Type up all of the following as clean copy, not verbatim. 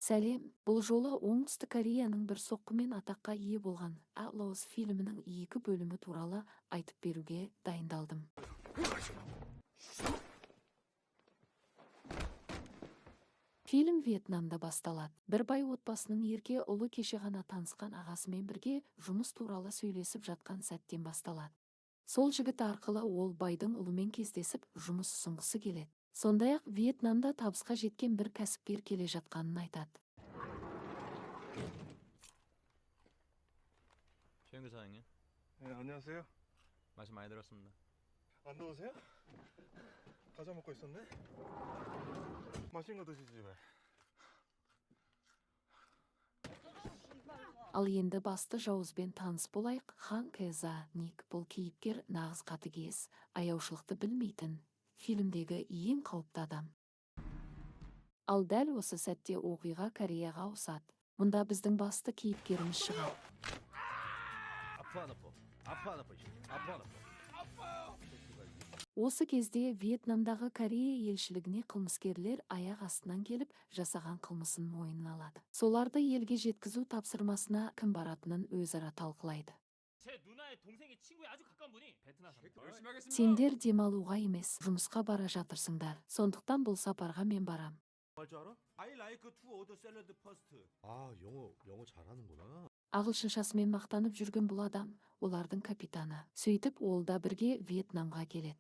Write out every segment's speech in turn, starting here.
Сәлем, бұл жолы Оңтүстік Кореяның бір соққымен атаққа ие болған Outlaws фильмінің 2 бөлімі туралы айтып беруге дайындалдым. Фильм Вьетнамда басталады. Бір бай отбасының ерке ұлы кеше ғана танысқан ағасымен бірге жұмыс туралы сөйлесіп жатқан сәттен басталады. Сол жігіт арқылы ол байдың ұлымен кездесіп жұмыс ұсынғысы келеді. Сондай-ақ Вьетнамда табысқа жеткен бір кәсіпкер келе жатқанын айтады. 최영규 사장님. 네, 안녕하세요. 말씀 많이 들었습니다. 안 더우세요? 과자 먹고 있었네? 맛있는 거 드시지 왜? Ал енді басты жауызбен таныс болайық. Хан Кэза Ник бұл кейіпкер нағыз қатыгез, аяушылықты білмейтін, фильмдегі ең қауіпті адам. Ал дәл осы сәтте оқиға Кореяға ауысады. Мұнда біздің басты кейіпкеріміз шығады. Осы кезде Вьетнамдағы Корея елшілігіне қылмыскерлер аяқ астынан келіп, жасаған қылмысын мойнына алады. Соларды елге жеткізу тапсырмасына кім баратынын өзара талқылайды. Сендер демалуға емес, жұмысқа бара жатырсыңдар. Сондықтан бұл сапарға мен барам. I like to order salad first. 아, 영어 잘하는구나. Ағылшыншасымен мақтанып жүрген бұл адам, олардың капитаны. Сөйтіп, ол да бірге Вьетнамға келеді.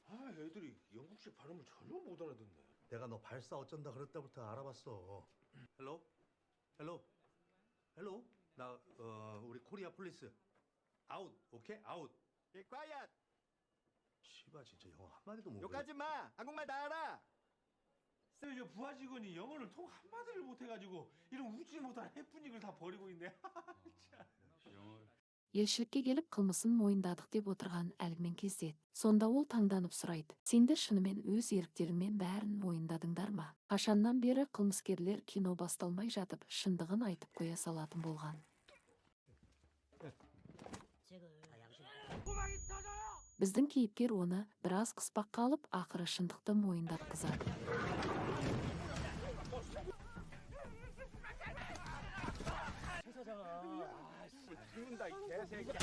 아, 애들이 영국식 발음을 전혀 못 알아듣네. 내가 너 발사 어쩐다 그랬다부터 알아봤어. 헬로? 헬로? 헬로? 나 우리 코리아 폴리스. 아웃. 오케이? 아웃. Be quiet. 씨발 진짜 영어 한마디도 못 욕하지 마. 한국말 다 알아. 쌤, 저 부하 직원이 영어를 통 한마디를 못해가지고 이런 웃지 못한 해프닝을 다 버리고 있네. Елшілікке келіп қылмысын мойындадық деп отырған әлгімен кездеді. Сонда ол таңданып сұрайды. Сендер шынымен өз еріктеріңмен бәрін мойындадыңдар ма? Қашаннан бері қылмыскерлер кино басталмай жатып, шындығын айтып қоя салатын болған. Біздің кейіпкер оны біраз қыспақ қалып, ақыры шындықты мойындатқызады. 아씨, 죽는다 이 개새끼야.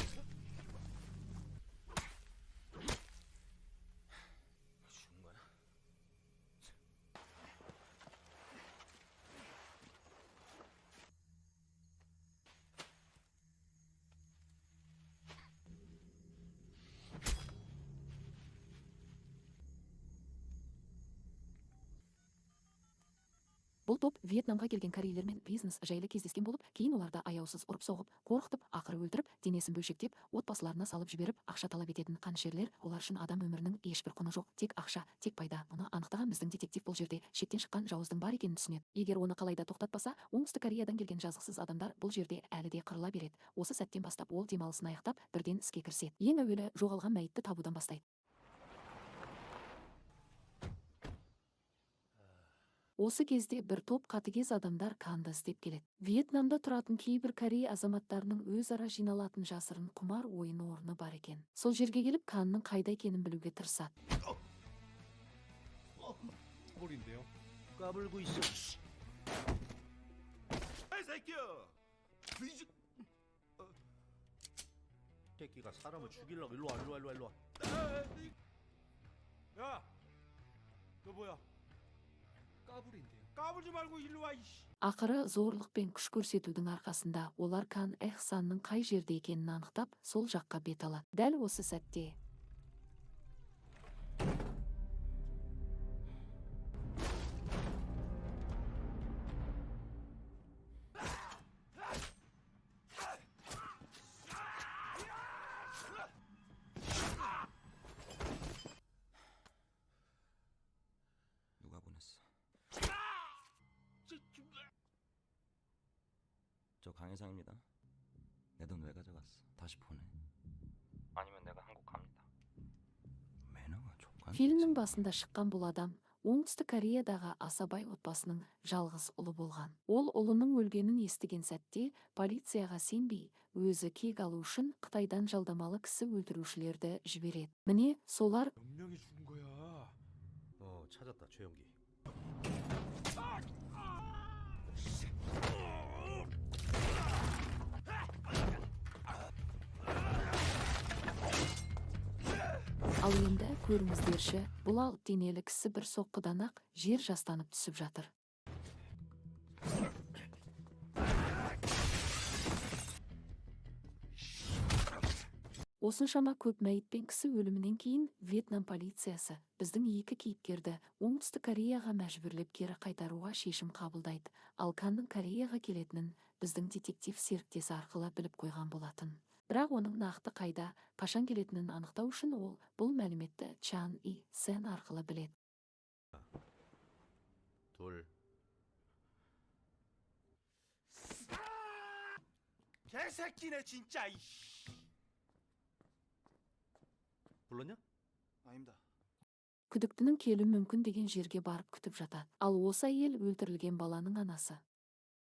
죽은 거야? Бұл топ Вьетнамға келген корейлермен бизнес жайлы кездескен болып, кейін оларды аяусыз ұрып-соғып, қорқытып, ақыры өлтіріп, денесін бөлшектеп, отбасыларына салып жіберіп, ақша талап ететін қанішерлер, олар үшін адам өмірінің ешбір құны жоқ, тек ақша, тек пайда. Мұны анықтаған біздің детектив бұл жерде шеттен шыққан жауыздың бар екенін түсінеді. Егер оны қалайда тоқтатпаса, Оңтүстік Кореядан келген жазықсыз адамдар бұл жерде әлі де қырыла береді. Осы сәттен бастап ол демалысын аяқтап, бірден іске кіріседі. Ең әуелі жоғалған мәйітті табудан бастайды. Осы кезде бір топ қатыгез адамдар Канды іздеп келеді. Вьетнамда тұратын кейбір Корея азаматтарының өзара жиналатын жасырын құмар ойын орны бар екен. Сол жерге келіп Канның қайда екенін білуге тырысады. 버린데요. 까불고 있어. 이 새끼야. 새끼가 사람을 죽이려고 일로 와. 야, 너 뭐야? 까불지 말고 일로 와, 이씨. Ақыры зорлық пен күш көрсетудің арқасында олар Кан Эхсанның қай жерде екенін анықтап, сол жаққа бет алады. Дәл осы сәтте 누가 보냈어? 저 강혜상입니다. 내 돈 왜 가져갔어? 다시 보내. 아니면 내가 한국 갑니다. 매너가 족간. фильмнің басында шыққан бұл адам Оңтүстік Кореядағы асабай отбасының жалғыз ұлы болған. Ол ұлының өлгенін естіген сәтте полицияға сенбей, өзі кек алу үшін Қытайдан жалдамалы кісі өлтірушілерді жібереді. Міне, солар 몇 명이 죽은 거야? 찾았다 최영기. Ал енді көріңіздерші, бұл алып денелі кісі бір соққыдан-ақ жер жастанып түсіп жатыр. Осыншама көп мәйітпен кісі өлімінен кейін Вьетнам полициясы біздің екі кейіпкерді Оңтүстік Кореяға мәжбүрлеп кері қайтаруға шешім қабылдайды. Ал Канның Кореяға келетінін біздің детектив серіктесі арқылы біліп қойған болатын. Бірақ оның нақты қайда, қашан келетінін анықтау үшін ол бұл мәліметті Чан И Сен арқылы біледі. 둘. 개새끼네 진짜. 불렀냐? 아닙니다. Күдіктінің келу мүмкін деген жерге барып күтіп жатады. Ал осы әйел өлтірілген баланың анасы.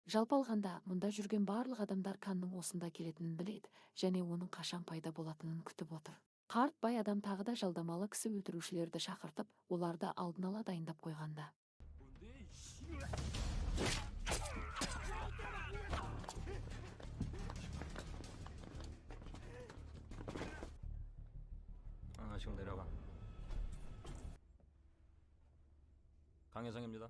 Жалпы алғанда, мұнда жүрген барлық адамдар Канның осында келетінін біледі, және оның қашан пайда болатынын күтіп отыр. Қарт бай адам тағы да жалдамалы кісі өлтірушілерді шақыртып, оларды алдын ала дайындап қойғанда. 지금 내려가. 강혜성입니다.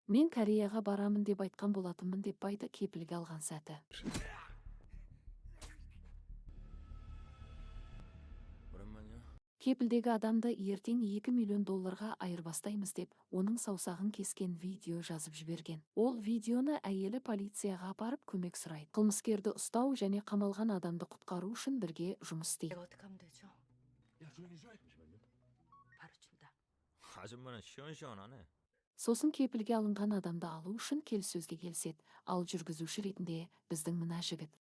Мен Кореяға барамын деп айтқан болатынмын деп байды кепілге алған сәті. 오랜만이야. Кепілдегі адамды ертең $2 миллион айырбастаймыз деп, оның саусағын кескен видео жазып жіберген. Ол видеоны әйелі полицияға апарып көмек сұрайды. Қылмыскерді ұстау және қамалған адамды құтқару үшін бірге жұмыс істейді. 내가 어떻게 하면 되죠? 야, 조용히 좀 해. 바로 준다. 아줌마는 시원시원하네. Сосын кепілге алынған адамды алу үшін келіссөзге келіседі. Ал жүргізуші ретінде біздің мына жігіт.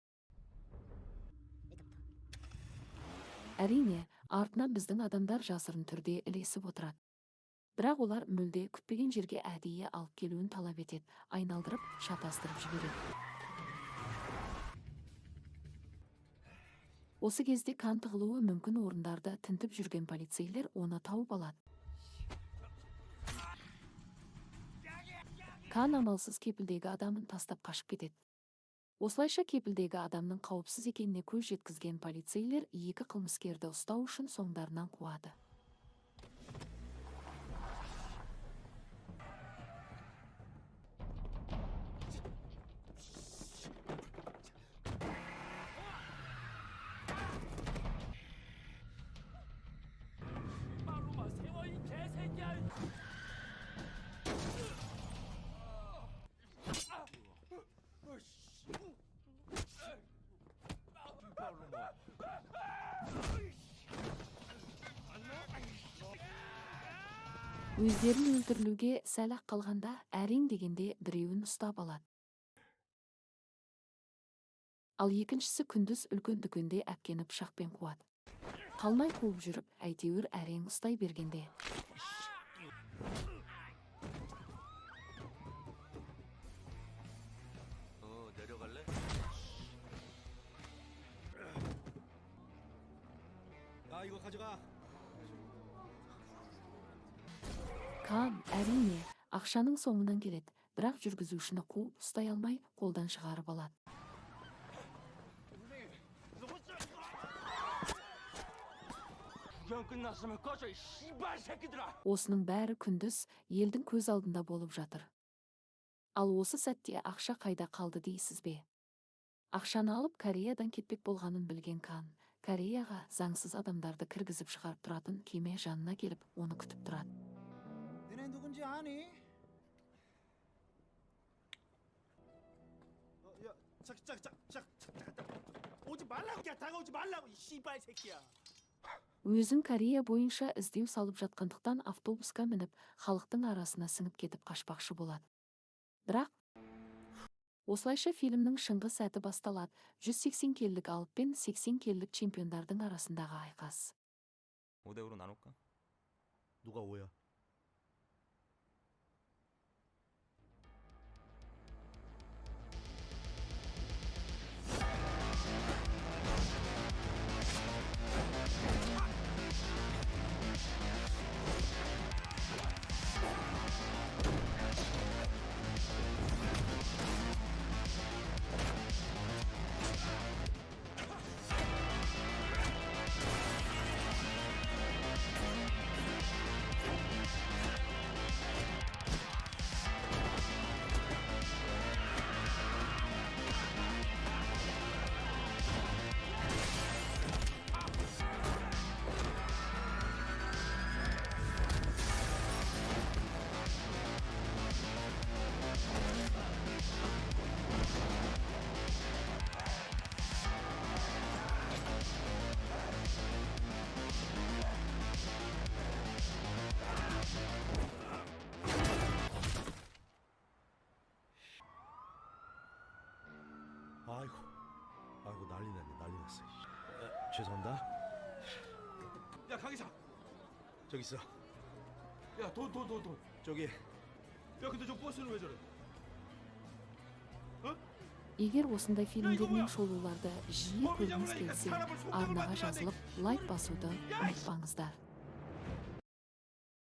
Әрине, артынан біздің адамдар жасырын түрде ілесіп отырады. Бірақ олар мүлде күтпеген жерге әдейі алып келуін талап етеді, айналдырып, шатастырып жібереді. Осы кезде Кан тығылуы мүмкін орындарды тінтіп жүрген полицейлер оны тауып алады. Кан амалсыз кепілдегі адамын тастап қашып кетеді. Осылайша кепілдегі адамның қауіпсіз екеніне көз жеткізген полицейлер екі қылмыскерді ұстау үшін соңдарынан қуады. Өздерін өлтірілуге сәл-ақ қалғанда, әрең дегенде біреуін ұстап алады. Ал екіншісі күндіз үлкен дүкенде әпкені пышақпен қуады. Қалмай қуып жүріп, әйтеуір әрең ұстай бергенде. 내려갈래? 아 이거 가져가. Кан, әрине, ақшаның соңынан келеді, бірақ жүргізушіні қуып ұстай алмай, қолдан шығарып алады. 구경 끝났으면 꺼져 이 씨발 새끼들아. Осының бәрі күндіз елдің көз алдында болып жатыр. Ал осы сәтте ақша қайда қалды дейсіз бе? Ақшаны алып Кореядан кетпек болғанын білген Кан, Кореяға заңсыз адамдарды кіргізіп шығарып тұратын кеме жанына келіп, оны күтіп тұрады. 너네 누군지 아니? 야, 잠깐. 오지 말라고, 야, 다가오지 말라고, 이 씨발 새끼야. Өзін Корея бойынша іздеу салып жатқандықтан автобусқа мініп, халықтың арасына сіңіп кетіп қашпақшы болады. Бірақ, осылайша фильмнің шыңғы сәті басталады. 180 келілік алып пен 80 келілік чемпиондардың арасындағы айқас. 5대5로 나눌까? 누가 5야? 죄송합니다. 야 강의사. 저기 있어. 야 돈. 저기 야 근데 저 버스는 왜 저래? Егер осындай фильмдер мен шоулуларды жиі көргіңіз келсе, арнаға жазылып, лайк басуды ұмытпаңыздар.